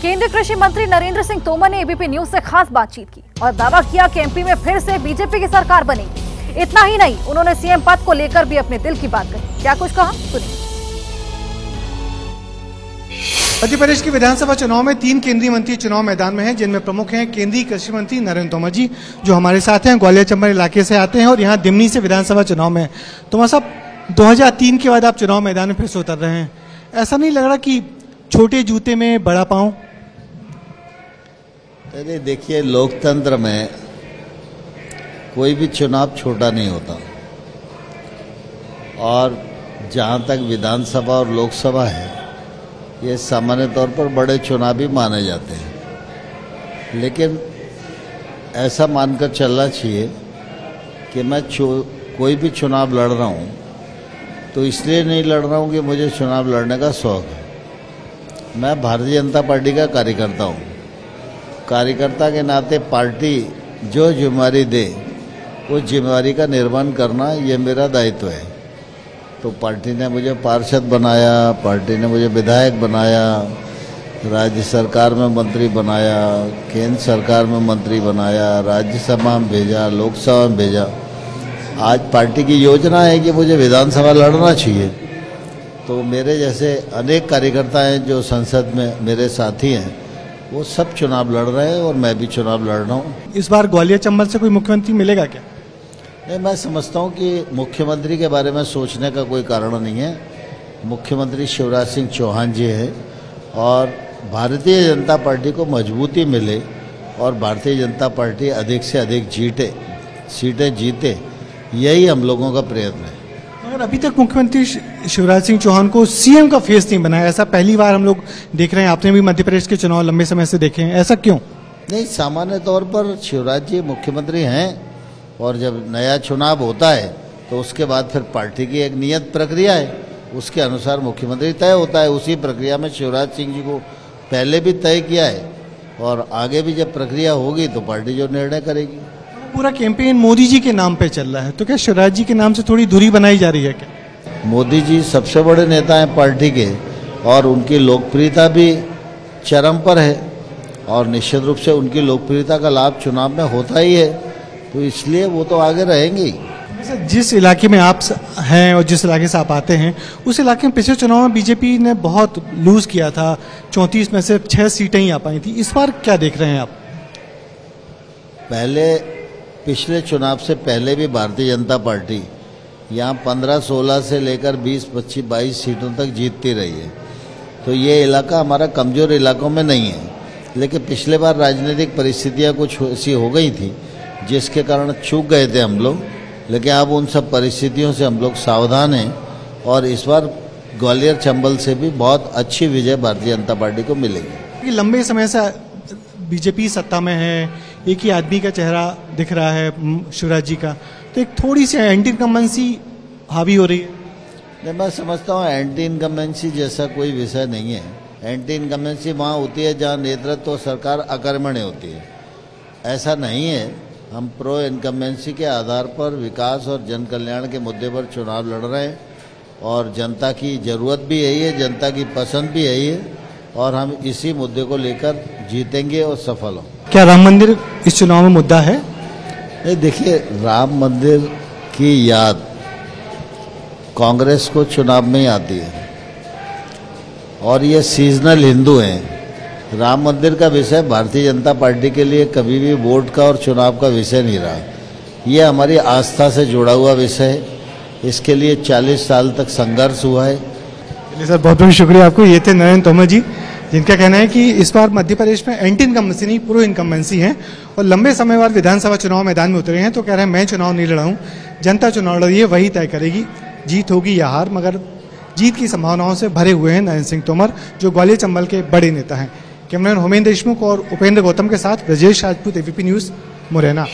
केंद्रीय कृषि मंत्री नरेंद्र सिंह तोमर ने एबीपी न्यूज से खास बातचीत की और दावा किया कि एमपी में फिर से बीजेपी की सरकार बनेगी। इतना ही नहीं, उन्होंने सीएम पद को लेकर भी अपने दिल की बात कही। क्या कुछ कहा, सुनिए। मध्य प्रदेश के विधानसभा चुनाव में 3 केंद्रीय मंत्री चुनाव मैदान में हैं, जिनमें प्रमुख हैं केंद्रीय कृषि मंत्री नरेंद्र तोमर जी, जो हमारे साथ हैं, ग्वालियर चंबल इलाके से आते हैं और यहाँ दिमनी से विधानसभा चुनाव में। तोमर साहब, 2003 के बाद आप चुनाव मैदान में फिर से उतर रहे हैं, ऐसा नहीं लग रहा कि छोटे जूते में बड़ा पांव? अरे देखिए, लोकतंत्र में कोई भी चुनाव छोटा नहीं होता और जहाँ तक विधानसभा और लोकसभा है, ये सामान्य तौर पर बड़े चुनाव भी माने जाते हैं। लेकिन ऐसा मानकर चलना चाहिए कि मैं कोई भी चुनाव लड़ रहा हूँ तो इसलिए नहीं लड़ रहा हूँ कि मुझे चुनाव लड़ने का शौक है। मैं भारतीय जनता पार्टी का कार्यकर्ता हूँ। कार्यकर्ता के नाते पार्टी जो जिम्मेदारी दे वो जिम्मेदारी का निर्वहन करना ये मेरा दायित्व है। तो पार्टी ने मुझे पार्षद बनाया, पार्टी ने मुझे विधायक बनाया, राज्य सरकार में मंत्री बनाया, केंद्र सरकार में मंत्री बनाया, राज्यसभा में भेजा, लोकसभा में भेजा। आज पार्टी की योजना है कि मुझे विधानसभा लड़ना चाहिए। तो मेरे जैसे अनेक कार्यकर्ता हैं जो संसद में मेरे साथी हैं, वो सब चुनाव लड़ रहे हैं और मैं भी चुनाव लड़ रहा हूँ। इस बार ग्वालियर चंबल से कोई मुख्यमंत्री मिलेगा क्या? नहीं, मैं समझता हूँ कि मुख्यमंत्री के बारे में सोचने का कोई कारण नहीं है। मुख्यमंत्री शिवराज सिंह चौहान जी हैं और भारतीय जनता पार्टी को मजबूती मिले और भारतीय जनता पार्टी अधिक से अधिक सीटें जीते, यही हम लोगों का प्रयत्न है। मगर अभी तक मुख्यमंत्री शिवराज सिंह चौहान को सीएम का फेस नहीं बनाया, ऐसा पहली बार हम लोग देख रहे हैं। आपने भी मध्य प्रदेश के चुनाव लंबे समय से देखे हैं, ऐसा क्यों? नहीं, सामान्य तौर पर शिवराज जी मुख्यमंत्री हैं और जब नया चुनाव होता है तो उसके बाद फिर पार्टी की एक नियत प्रक्रिया है, उसके अनुसार मुख्यमंत्री तय होता है। उसी प्रक्रिया में शिवराज सिंह जी को पहले भी तय किया है और आगे भी जब प्रक्रिया होगी तो पार्टी जो निर्णय करेगी। पूरा कैंपेन मोदी जी के नाम पे चल रहा है, तो क्या शिवराज जी के नाम से थोड़ी दूरी बनाई जा रही है क्या? मोदी जी सबसे बड़े नेता हैं पार्टी के और उनकी लोकप्रियता भी चरम पर है और निश्चित रूप से उनकी लोकप्रियता का लाभ चुनाव में होता ही है, तो इसलिए वो तो आगे रहेंगे ही। जिस इलाके में आप हैं और जिस इलाके से आप आते हैं, उस इलाके में पिछले चुनाव में बीजेपी ने बहुत लूज किया था, 34 में से 6 सीटें ही आ पाई थी। इस बार क्या देख रहे हैं आप? पिछले चुनाव से पहले भी भारतीय जनता पार्टी यहाँ 15-16 से लेकर 20-25-22 सीटों तक जीतती रही है। तो ये इलाका हमारा कमज़ोर इलाकों में नहीं है, लेकिन पिछले बार राजनीतिक परिस्थितियाँ कुछ ऐसी हो गई थी जिसके कारण चूक गए थे हम लोग। लेकिन अब उन सब परिस्थितियों से हम लोग सावधान हैं और इस बार ग्वालियर चंबल से भी बहुत अच्छी विजय भारतीय जनता पार्टी को मिलेगी। लंबे समय से बीजेपी सत्ता में है, एक ही आदमी का चेहरा दिख रहा है शिवराज जी का, तो एक थोड़ी सी एंटी इनकम्बेंसी हावी हो रही है। नहीं, मैं समझता हूँ एंटी इनकम्बेंसी जैसा कोई विषय नहीं है। एंटी इनकम्बेंसी वहाँ होती है जहाँ नेतृत्व तो सरकार अकर्मण्य होती है, ऐसा नहीं है। हम प्रो इनकम्बेंसी के आधार पर विकास और जन कल्याण के मुद्दे पर चुनाव लड़ रहे हैं और जनता की ज़रूरत भी यही है, जनता की पसंद भी यही है और हम इसी मुद्दे को लेकर जीतेंगे और सफल हों। क्या राम मंदिर इस चुनाव में मुद्दा है? नहीं, देखिए, राम मंदिर की याद कांग्रेस को चुनाव में ही आती है और ये सीजनल हिंदू हैं। राम मंदिर का विषय भारतीय जनता पार्टी के लिए कभी भी वोट का और चुनाव का विषय नहीं रहा। ये हमारी आस्था से जुड़ा हुआ विषय है। इसके लिए 40 साल तक संघर्ष हुआ है। चलिए सर, बहुत बहुत शुक्रिया आपको। ये थे नरेंद्र तोमर जी, जिनका कहना है कि इस बार मध्य प्रदेश में एंटी इनकम्बेंसी नहीं, प्रो इनकम्बेंसी है और लंबे समय बाद विधानसभा चुनाव मैदान में उतरे हैं। तो कह रहे हैं मैं चुनाव नहीं लड़ा हूँ, जनता चुनाव लड़ी है, वही तय करेगी जीत होगी या हार। मगर जीत की संभावनाओं से भरे हुए हैं नरेंद्र सिंह तोमर, जो ग्वालियर चंबल के बड़े नेता हैं। कैमरामैन होमेंद्र देशमुख और उपेंद्र गौतम के साथ ब्रजेश राजपूत, एबीपी न्यूज़, मुरैना।